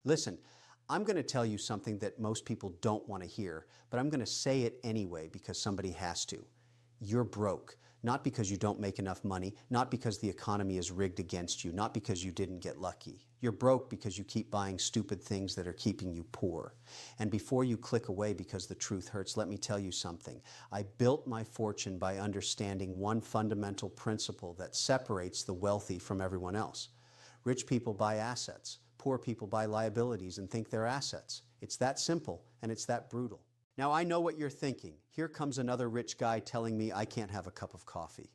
Listen, I'm going to tell you something that most people don't want to hear, but I'm going to say it anyway because somebody has to. You're broke, not because you don't make enough money, not because the economy is rigged against you, not because you didn't get lucky. You're broke because you keep buying stupid things that are keeping you poor. And before you click away because the truth hurts, let me tell you something. I built my fortune by understanding one fundamental principle that separates the wealthy from everyone else. Rich people buy assets. Poor people buy liabilities and think they're assets. It's that simple, and it's that brutal. Now, I know what you're thinking. Here comes another rich guy telling me I can't have a cup of coffee.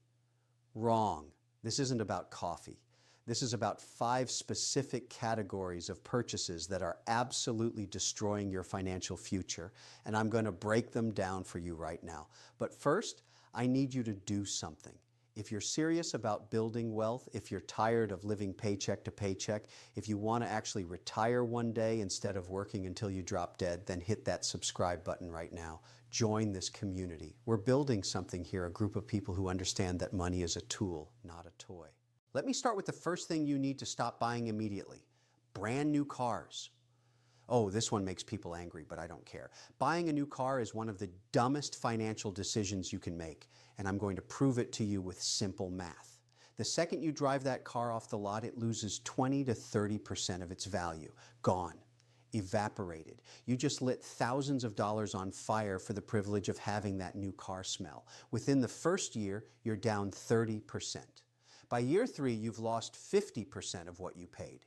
Wrong. This isn't about coffee. This is about 5 specific categories of purchases that are absolutely destroying your financial future, and I'm going to break them down for you right now. But first, I need you to do something. If you're serious about building wealth, if you're tired of living paycheck to paycheck, if you want to actually retire one day instead of working until you drop dead, then hit that subscribe button right now. Join this community. We're building something here, a group of people who understand that money is a tool, not a toy. Let me start with the first thing you need to stop buying immediately. Brand new cars. Oh, this one makes people angry, but I don't care. Buying a new car is one of the dumbest financial decisions you can make, and I'm going to prove it to you with simple math. The second you drive that car off the lot, it loses 20 to 30% of its value. Gone. Evaporated. You just lit thousands of dollars on fire for the privilege of having that new car smell. Within the first year, you're down 30%. By year 3, you've lost 50% of what you paid.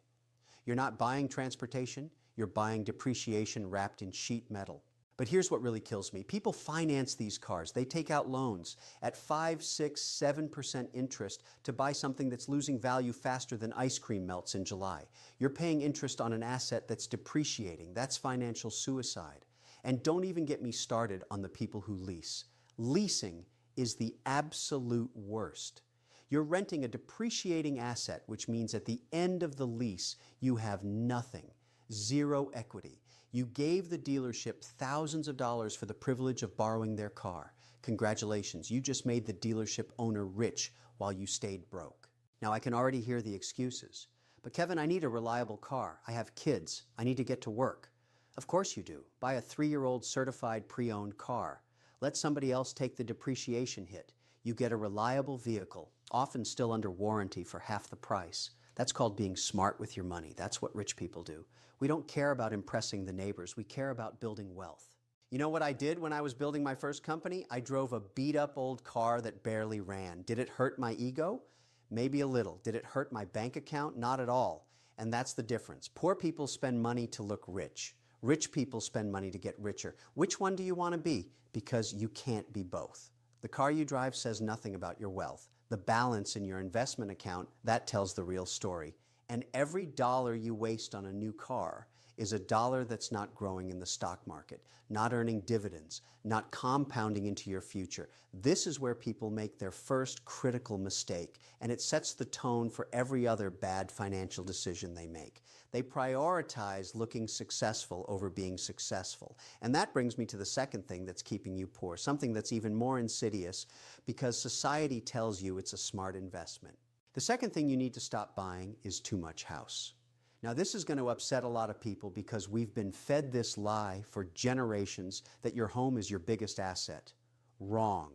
You're not buying transportation, you're buying depreciation wrapped in sheet metal. But here's what really kills me. People finance these cars. They take out loans at 5, 6, 7% interest to buy something that's losing value faster than ice cream melts in July. You're paying interest on an asset that's depreciating. That's financial suicide. And don't even get me started on the people who lease. Leasing is the absolute worst. You're renting a depreciating asset, which means at the end of the lease, you have nothing. Zero equity. You gave the dealership thousands of dollars for the privilege of borrowing their car. Congratulations, you just made the dealership owner rich while you stayed broke. Now, I can already hear the excuses. But Kevin, I need a reliable car. I have kids. I need to get to work. Of course you do. Buy a 3-year-old certified pre-owned car. Let somebody else take the depreciation hit. You get a reliable vehicle, often still under warranty for half the price. That's called being smart with your money. That's what rich people do. We don't care about impressing the neighbors. We care about building wealth. You know what I did when I was building my first company? I drove a beat-up old car that barely ran. Did it hurt my ego? Maybe a little. Did it hurt my bank account? Not at all. And that's the difference. Poor people spend money to look rich. Rich people spend money to get richer. Which one do you want to be? Because you can't be both. The car you drive says nothing about your wealth. The balance in your investment account, that tells the real story. And every dollar you waste on a new car is a dollar that's not growing in the stock market, not earning dividends, not compounding into your future. This is where people make their first critical mistake, and it sets the tone for every other bad financial decision they make. They prioritize looking successful over being successful. And that brings me to the second thing that's keeping you poor, something that's even more insidious because society tells you it's a smart investment. The second thing you need to stop buying is too much house. Now, this is going to upset a lot of people because we've been fed this lie for generations that your home is your biggest asset. Wrong.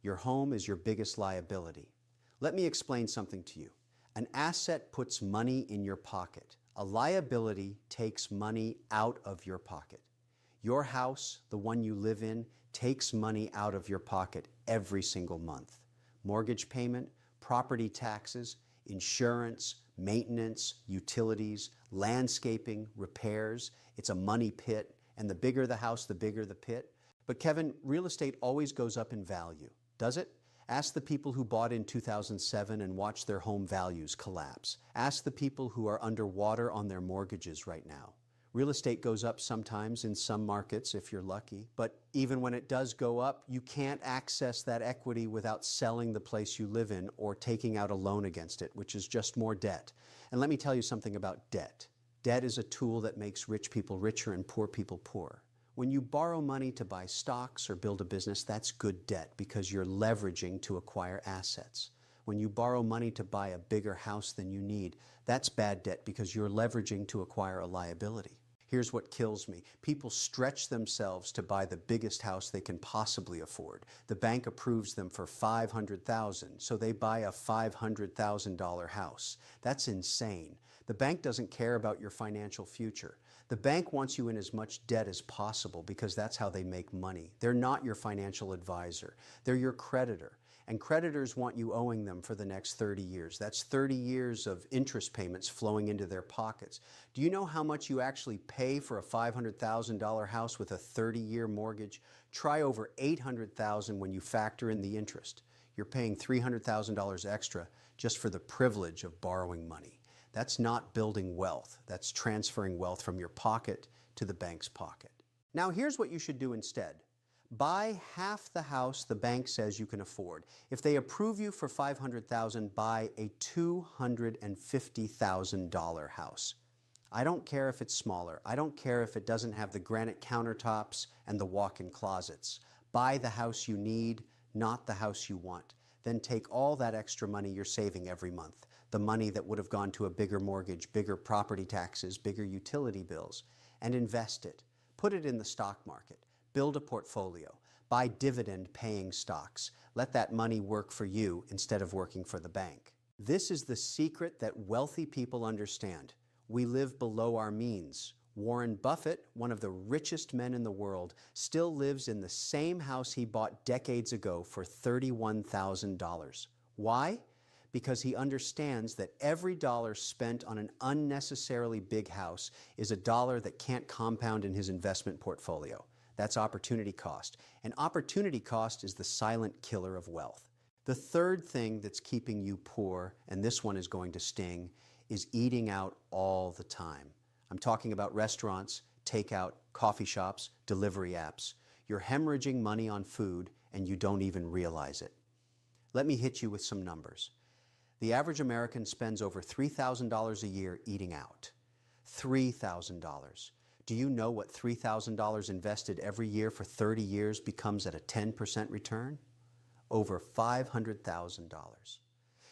Your home is your biggest liability. Let me explain something to you. An asset puts money in your pocket. A liability takes money out of your pocket. Your house, the one you live in, takes money out of your pocket every single month. Mortgage payment, property taxes, insurance, maintenance, utilities, landscaping, repairs. It's a money pit, and the bigger the house, the bigger the pit. But Kevin, real estate always goes up in value, does it? Ask the people who bought in 2007 and watched their home values collapse. Ask the people who are underwater on their mortgages right now. Real estate goes up sometimes in some markets if you're lucky, but even when it does go up, you can't access that equity without selling the place you live in or taking out a loan against it, which is just more debt. And let me tell you something about debt. Debt is a tool that makes rich people richer and poor people poorer. When you borrow money to buy stocks or build a business, that's good debt because you're leveraging to acquire assets. When you borrow money to buy a bigger house than you need, that's bad debt because you're leveraging to acquire a liability. Here's what kills me. People stretch themselves to buy the biggest house they can possibly afford. The bank approves them for $500,000, so they buy a $500,000 house. That's insane. The bank doesn't care about your financial future. The bank wants you in as much debt as possible because that's how they make money. They're not your financial advisor. They're your creditor. And creditors want you owing them for the next 30 years. That's 30 years of interest payments flowing into their pockets. Do you know how much you actually pay for a $500,000 house with a 30-year mortgage? Try over $800,000 when you factor in the interest. You're paying $300,000 extra just for the privilege of borrowing money. That's not building wealth. That's transferring wealth from your pocket to the bank's pocket. Now here's what you should do instead. Buy half the house the bank says you can afford. If they approve you for $500,000, buy a $250,000 house. I don't care if it's smaller. I don't care if it doesn't have the granite countertops and the walk-in closets. Buy the house you need, not the house you want. Then take all that extra money you're saving every month, the money that would have gone to a bigger mortgage, bigger property taxes, bigger utility bills, and invest it. Put it in the stock market. Build a portfolio. Buy dividend-paying stocks. Let that money work for you instead of working for the bank. This is the secret that wealthy people understand. We live below our means. Warren Buffett, one of the richest men in the world, still lives in the same house he bought decades ago for $31,000. Why? Because he understands that every dollar spent on an unnecessarily big house is a dollar that can't compound in his investment portfolio. That's opportunity cost. And opportunity cost is the silent killer of wealth. The third thing that's keeping you poor, and this one is going to sting, is eating out all the time. I'm talking about restaurants, takeout, coffee shops, delivery apps. You're hemorrhaging money on food and you don't even realize it. Let me hit you with some numbers. The average American spends over $3,000 a year eating out. $3,000. Do you know what $3,000 invested every year for 30 years becomes at a 10% return? Over $500,000.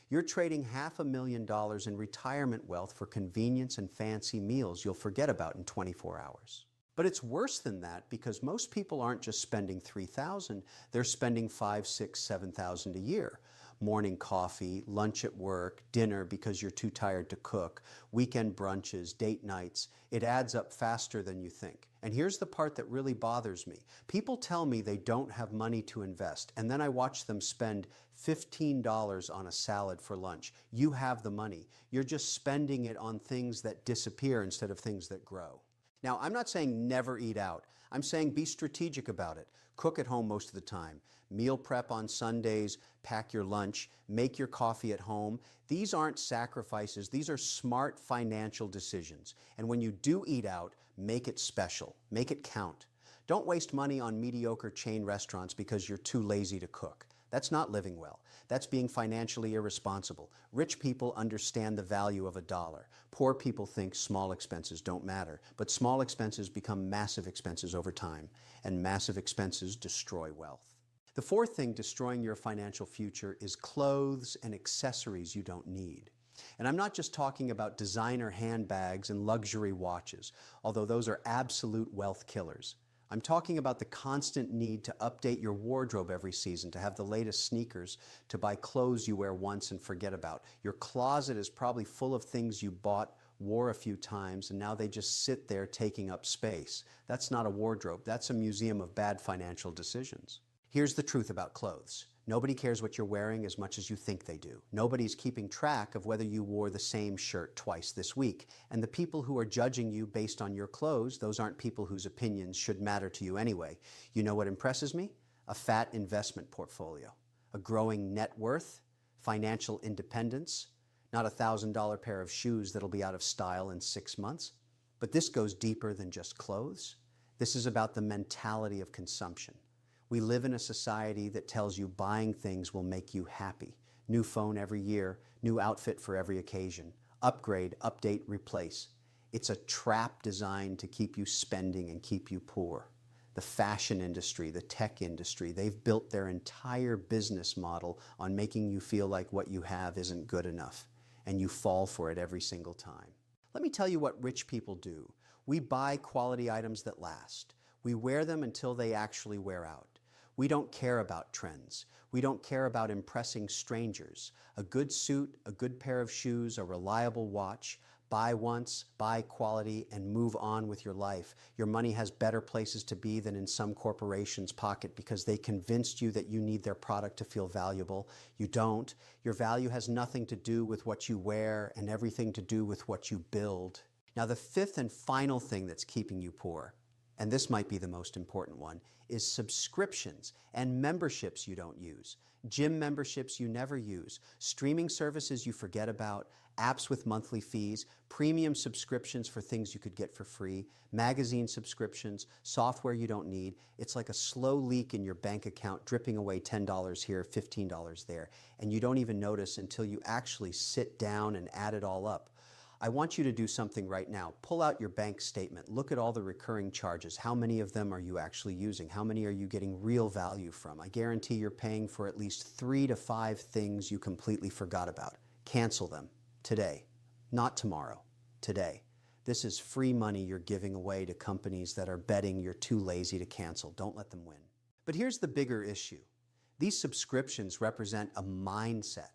You're trading $500,000 in retirement wealth for convenience and fancy meals you'll forget about in 24 hours. But it's worse than that because most people aren't just spending $3,000, they're spending $5,000, $6,000, $7,000 a year. Morning coffee, lunch at work, dinner because you're too tired to cook, weekend brunches, date nights. It adds up faster than you think. And here's the part that really bothers me. People tell me they don't have money to invest, and then I watch them spend $15 on a salad for lunch. You have the money. You're just spending it on things that disappear instead of things that grow. Now, I'm not saying never eat out. I'm saying be strategic about it. Cook at home most of the time. Meal prep on Sundays, pack your lunch, make your coffee at home. These aren't sacrifices. These are smart financial decisions. And when you do eat out, make it special. Make it count. Don't waste money on mediocre chain restaurants because you're too lazy to cook. That's not living well. That's being financially irresponsible. Rich people understand the value of a dollar. Poor people think small expenses don't matter, but small expenses become massive expenses over time, and massive expenses destroy wealth. The fourth thing destroying your financial future is clothes and accessories you don't need. And I'm not just talking about designer handbags and luxury watches, although those are absolute wealth killers. I'm talking about the constant need to update your wardrobe every season, to have the latest sneakers, to buy clothes you wear once and forget about. Your closet is probably full of things you bought, wore a few times, and now they just sit there taking up space. That's not a wardrobe. That's a museum of bad financial decisions. Here's the truth about clothes. Nobody cares what you're wearing as much as you think they do. Nobody's keeping track of whether you wore the same shirt twice this week. And the people who are judging you based on your clothes, those aren't people whose opinions should matter to you anyway. You know what impresses me? A fat investment portfolio, a growing net worth, financial independence, not a $1,000 pair of shoes that'll be out of style in 6 months. But this goes deeper than just clothes. This is about the mentality of consumption. We live in a society that tells you buying things will make you happy. New phone every year, new outfit for every occasion. Upgrade, update, replace. It's a trap designed to keep you spending and keep you poor. the fashion industry, the tech industry. They've built their entire business model on making you feel like what you have isn't good enough, and you fall for it every single time. Let me tell you what rich people do. We buy quality items that last. We wear them until they actually wear out. We don't care about trends. We don't care about impressing strangers. A good suit, a good pair of shoes, a reliable watch. Buy once, buy quality, and move on with your life. Your money has better places to be than in some corporation's pocket because they convinced you that you need their product to feel valuable. You don't. Your value has nothing to do with what you wear and everything to do with what you build. Now, the fifth and final thing that's keeping you poor, and this might be the most important one, is subscriptions and memberships you don't use. Gym memberships you never use, streaming services you forget about, apps with monthly fees, premium subscriptions for things you could get for free, magazine subscriptions, software you don't need. It's like a slow leak in your bank account, dripping away $10 here, $15 there, and you don't even notice until you actually sit down and add it all up. I want you to do something right now. Pull out your bank statement. Look at all the recurring charges. How many of them are you actually using? How many are you getting real value from? I guarantee you're paying for at least 3 to 5 things you completely forgot about. Cancel them today, not tomorrow, today. This is free money you're giving away to companies that are betting you're too lazy to cancel. Don't let them win. But here's the bigger issue. These subscriptions represent a mindset.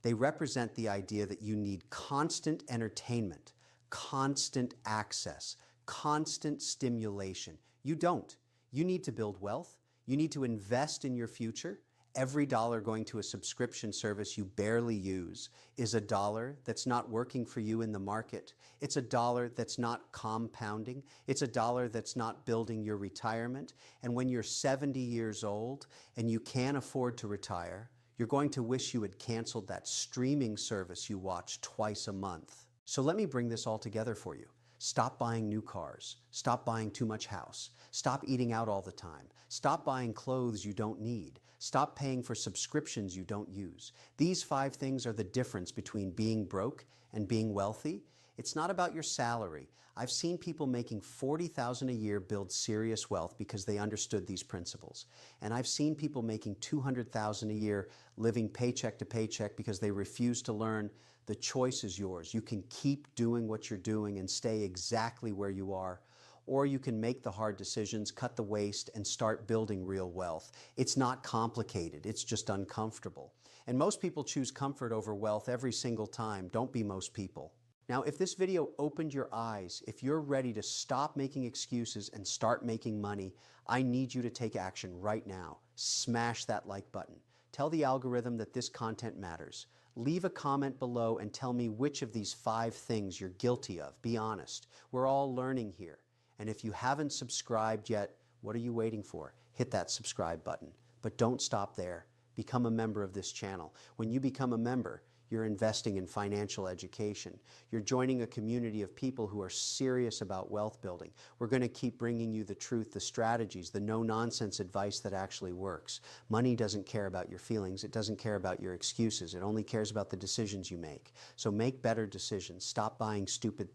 They represent the idea that you need constant entertainment, constant access, constant stimulation. You don't. You need to build wealth. You need to invest in your future. Every dollar going to a subscription service you barely use is a dollar that's not working for you in the market. It's a dollar that's not compounding. It's a dollar that's not building your retirement. And when you're 70 years old and you can't afford to retire, you're going to wish you had canceled that streaming service you watch twice a month. So let me bring this all together for you. Stop buying new cars. Stop buying too much house. Stop eating out all the time. Stop buying clothes you don't need. Stop paying for subscriptions you don't use. These 5 things are the difference between being broke and being wealthy. It's not about your salary. I've seen people making $40,000 a year build serious wealth because they understood these principles. And I've seen people making $200,000 a year living paycheck to paycheck because they refuse to learn the choice is yours. You can keep doing what you're doing and stay exactly where you are, or you can make the hard decisions, cut the waste, and start building real wealth. It's not complicated, it's just uncomfortable. And most people choose comfort over wealth every single time. Don't be most people. Now, if this video opened your eyes, if you're ready to stop making excuses and start making money, I need you to take action right now. Smash that like button. Tell the algorithm that this content matters. Leave a comment below and tell me which of these 5 things you're guilty of. Be honest. We're all learning here. And if you haven't subscribed yet, what are you waiting for? Hit that subscribe button. But don't stop there. Become a member of this channel. When you become a member, you're investing in financial education. You're joining a community of people who are serious about wealth building. We're going to keep bringing you the truth, the strategies, the no-nonsense advice that actually works. Money doesn't care about your feelings. It doesn't care about your excuses. It only cares about the decisions you make. So make better decisions. Stop buying stupid things.